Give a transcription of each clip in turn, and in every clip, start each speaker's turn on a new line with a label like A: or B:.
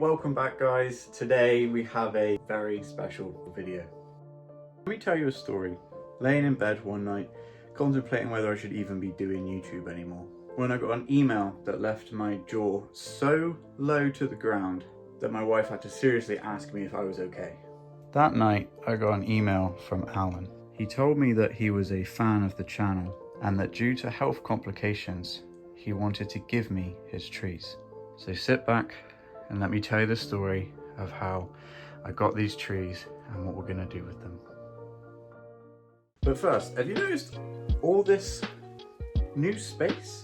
A: welcome back guys. Today we have a very special video. Let me tell you a story. Laying in bed one night, contemplating whether I should even be doing YouTube anymore, when I got an email that left my jaw so low to the ground that my wife had to seriously ask me if I was okay. That night I got an email from Alan. He told me that he was a fan of the channel and that due to health complications, he wanted to give me his trees. So sit back and let me tell you the story of how I got these trees and what we're gonna do with them. But first, have you noticed all this new space?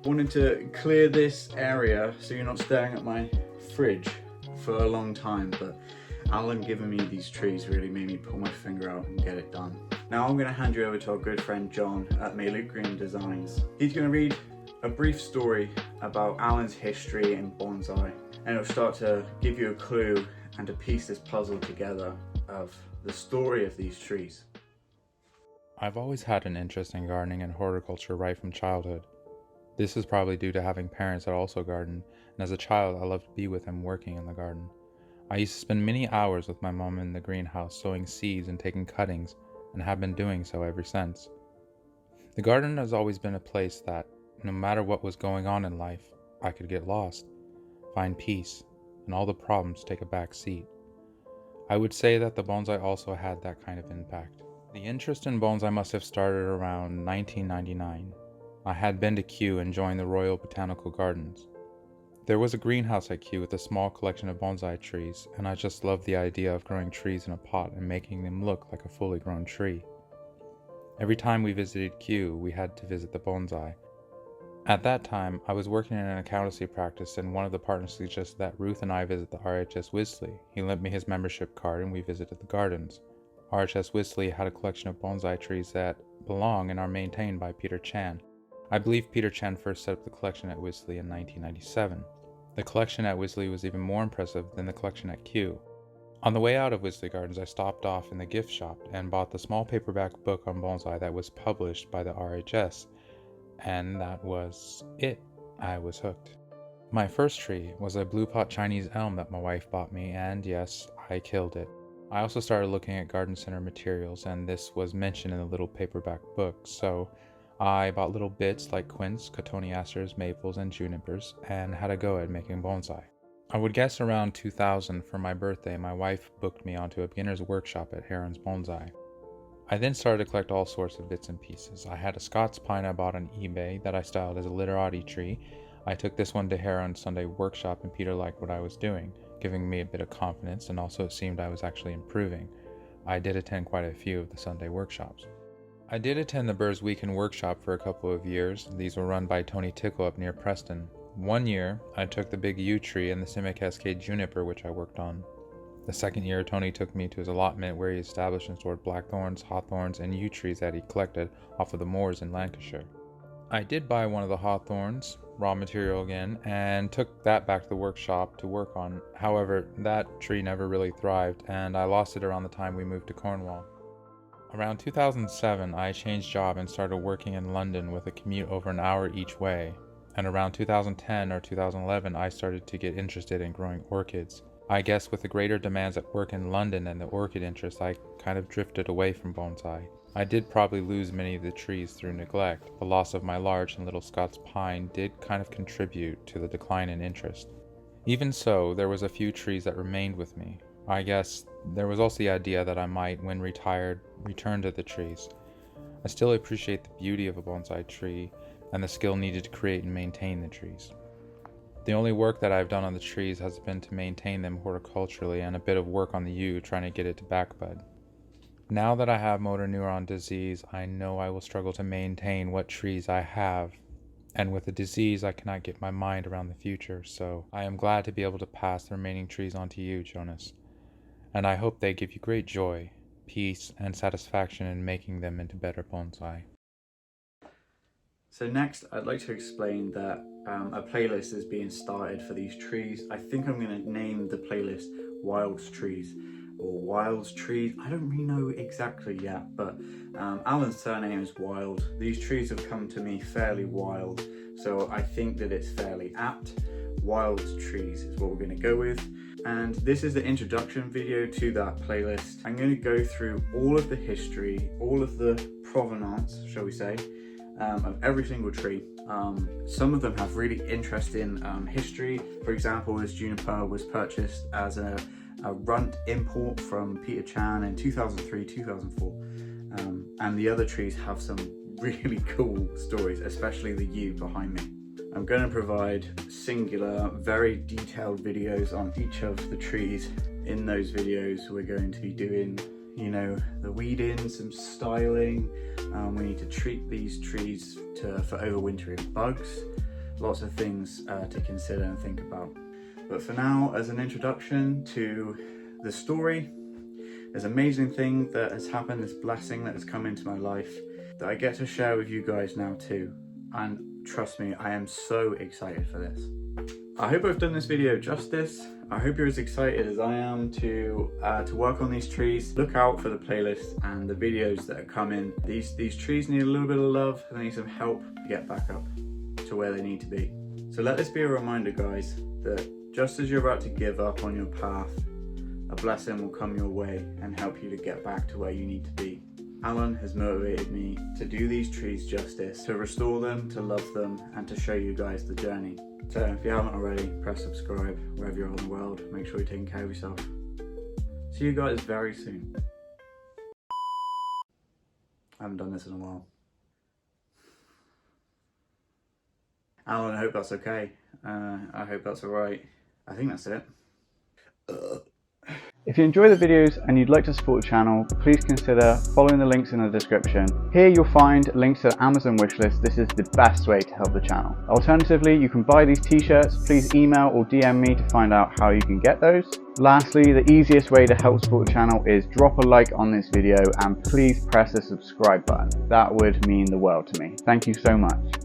A: Wanted to clear this area so you're not staring at my fridge for a long time, but Alan giving me these trees really made me pull my finger out and get it done. Now I'm gonna hand you over to our good friend John at Maylute Green Designs. He's gonna read a brief story about Alan's history in bonsai, and it'll start to give you a clue and to piece this puzzle together of the story of these trees.
B: I've always had an interest in gardening and horticulture right from childhood. This is probably due to having parents that also garden, and as a child I loved to be with them working in the garden. I used to spend many hours with my mom in the greenhouse sowing seeds and taking cuttings, and have been doing so ever since. The garden has always been a place that, no matter what was going on in life, I could get lost, find peace, and all the problems take a back seat. I would say that the bonsai also had that kind of impact. The interest in bonsai must have started around 1999. I had been to Kew and joined the Royal Botanical Gardens. There was a greenhouse at Kew with a small collection of bonsai trees, and I just loved the idea of growing trees in a pot and making them look like a fully grown tree. Every time we visited Kew, we had to visit the bonsai. At that time, I was working in an accountancy practice, and one of the partners suggested that Ruth and I visit the RHS Wisley. He lent me his membership card and we visited the gardens. RHS Wisley had a collection of bonsai trees that belong and are maintained by Peter Chan. I believe Peter Chan first set up the collection at Wisley in 1997. The collection at Wisley was even more impressive than the collection at Kew. On the way out of Wisley Gardens, I stopped off in the gift shop and bought the small paperback book on bonsai that was published by the RHS. And that was it. I was hooked. My first tree was a blue pot Chinese elm that my wife bought me, and yes, I killed it. I also started looking at garden center materials, and this was mentioned in the little paperback book, so I bought little bits like quince, cotoneasters, maples, and junipers, and had a go at making bonsai. I would guess around 2000 for my birthday, my wife booked me onto a beginner's workshop at Heron's Bonsai. I then started to collect all sorts of bits and pieces. I had a Scots pine I bought on eBay that I styled as a literati tree. I took this one to Heron's Sunday workshop and Peter liked what I was doing, giving me a bit of confidence, and also it seemed I was actually improving. I did attend quite a few of the Sunday workshops. I did attend the Burrs Weekend workshop for a couple of years. These were run by Tony Tickle up near Preston. One year, I took the big yew tree and the semi-cascade juniper which I worked on. The second year, Tony took me to his allotment where he established and stored blackthorns, hawthorns, and yew trees that he collected off of the moors in Lancashire. I did buy one of the hawthorns, raw material again, and took that back to the workshop to work on. However, that tree never really thrived, and I lost it around the time we moved to Cornwall. Around 2007, I changed job and started working in London with a commute over an hour each way. And around 2010 or 2011, I started to get interested in growing orchids. I guess with the greater demands at work in London and the orchid interest, I kind of drifted away from bonsai. I did probably lose many of the trees through neglect. The loss of my large and little Scots pine did kind of contribute to the decline in interest. Even so, there was a few trees that remained with me. I guess there was also the idea that I might, when retired, return to the trees. I still appreciate the beauty of a bonsai tree and the skill needed to create and maintain the trees. The only work that I've done on the trees has been to maintain them horticulturally and a bit of work on the yew trying to get it to backbud. Now that I have motor neuron disease, I know I will struggle to maintain what trees I have, and with the disease I cannot get my mind around the future, so I am glad to be able to pass the remaining trees on to you, Jonas, and I hope they give you great joy, peace, and satisfaction in making them into better bonsai.
A: So next, I'd like to explain that a playlist is being started for these trees. I think I'm going to name the playlist Wilds Trees or Wilds Trees. I don't really know exactly yet, but Alan's surname is Wild. These trees have come to me fairly wild, so I think that it's fairly apt. wild trees is what we're going to go with. And this is the introduction video to that playlist. I'm going to go through all of the history, all of the provenance, shall we say, of every single tree. Some of them have really interesting history. For example, this juniper was purchased as a runt import from Peter Chan in 2003, 2004. And the other trees have some really cool stories, especially the yew behind me. I'm going to provide singular, very detailed videos on each of the trees. In those videos, we're going to be doing, you know, the weeding, some styling. We need to treat these trees for overwintering bugs. Lots of things to consider and think about. But for now, as an introduction to the story, there's an amazing thing that has happened, this blessing that has come into my life that I get to share with you guys now too. And trust me, I am so excited for this. I hope I've done this video justice. I hope you're as excited as I am to work on these trees. Look out for the playlist and the videos that are coming. These trees need a little bit of love, and they need some help to get back up to where they need to be. So let this be a reminder, guys, that just as you're about to give up on your path, a blessing will come your way and help you to get back to where you need to be. Alan has motivated me to do these trees justice, to restore them, to love them, and to show you guys the journey. So if you haven't already, press subscribe wherever you're in the world. Make sure you're taking care of yourself. See you guys very soon. I haven't done this in a while. Alan, I hope that's okay. I hope that's alright. I think that's it. If you enjoy the videos and you'd like to support the channel, please consider following the links in the description. Here you'll find links to the Amazon wishlist. This is the best way to help the channel. Alternatively, you can buy these t-shirts. Please email or DM me to find out how you can get those. Lastly, the easiest way to help support the channel is drop a like on this video and please press the subscribe button. That would mean the world to me. Thank you so much.